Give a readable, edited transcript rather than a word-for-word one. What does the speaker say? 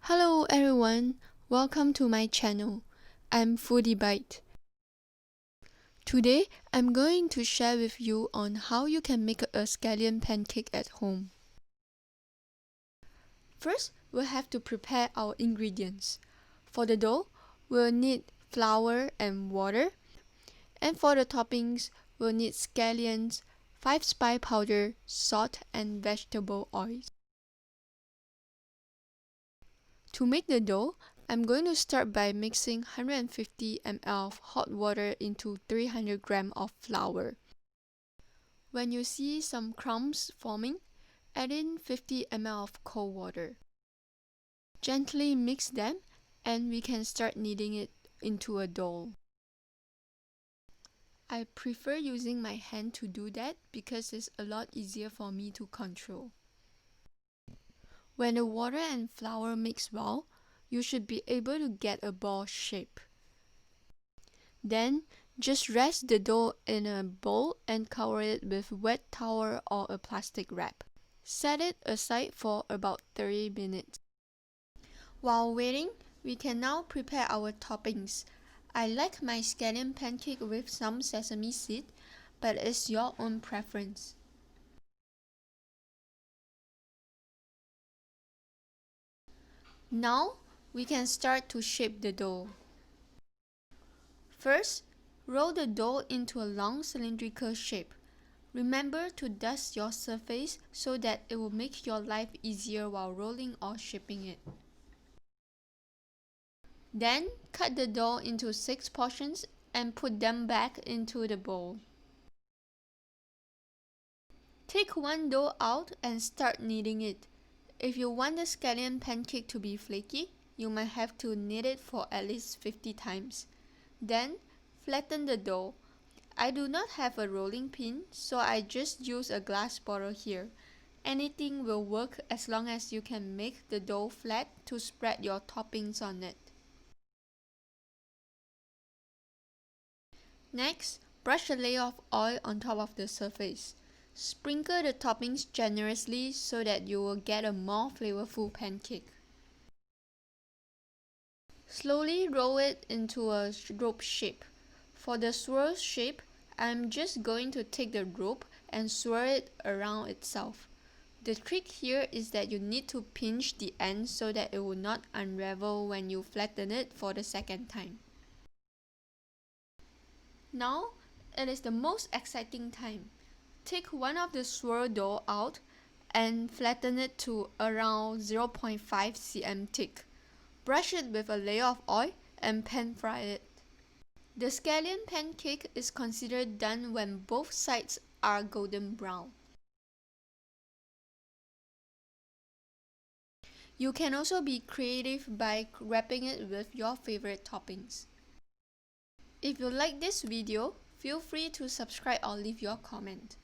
Hello everyone, welcome to my channel. I'm Foodie Bite. Today I'm going to share with you on how you can make a scallion pancake at home. First, we'll have to prepare our ingredients. For the dough, we'll need flour and water. And for the toppings, we'll need scallions, 5 spice powder, salt and vegetable oils. To make the dough, I'm going to start by mixing 150 ml of hot water into 300 grams of flour. When you see some crumbs forming, add in 50 ml of cold water. Gently mix them and we can start kneading it into a dough. I prefer using my hand to do that because it's a lot easier for me to control. When the water and flour mix well, you should be able to get a ball shape. Then, just rest the dough in a bowl and cover it with wet towel or a plastic wrap. Set it aside for about 30 minutes. While waiting, we can now prepare our toppings. I like my scallion pancake with some sesame seed, but it's your own preference. Now, we can start to shape the dough. First, roll the dough into a long cylindrical shape. Remember to dust your surface so that it will make your life easier while rolling or shaping it. Then, cut the dough into 6 portions and put them back into the bowl. Take one dough out and start kneading it. If you want the scallion pancake to be flaky, you might have to knead it for at least 50 times. Then, flatten the dough. I do not have a rolling pin, so I just use a glass bottle here. Anything will work as long as you can make the dough flat to spread your toppings on it. Next, brush a layer of oil on top of the surface. Sprinkle the toppings generously so that you will get a more flavorful pancake. Slowly roll it into a rope shape. For the swirl shape, I'm just going to take the rope and swirl it around itself. The trick here is that you need to pinch the end so that it will not unravel when you flatten it for the second time. Now, it is the most exciting time. Take one of the swirl dough out and flatten it to around 0.5 cm thick. Brush it with a layer of oil and pan fry it. The scallion pancake is considered done when both sides are golden brown. You can also be creative by wrapping it with your favorite toppings. If you like this video, feel free to subscribe or leave your comment.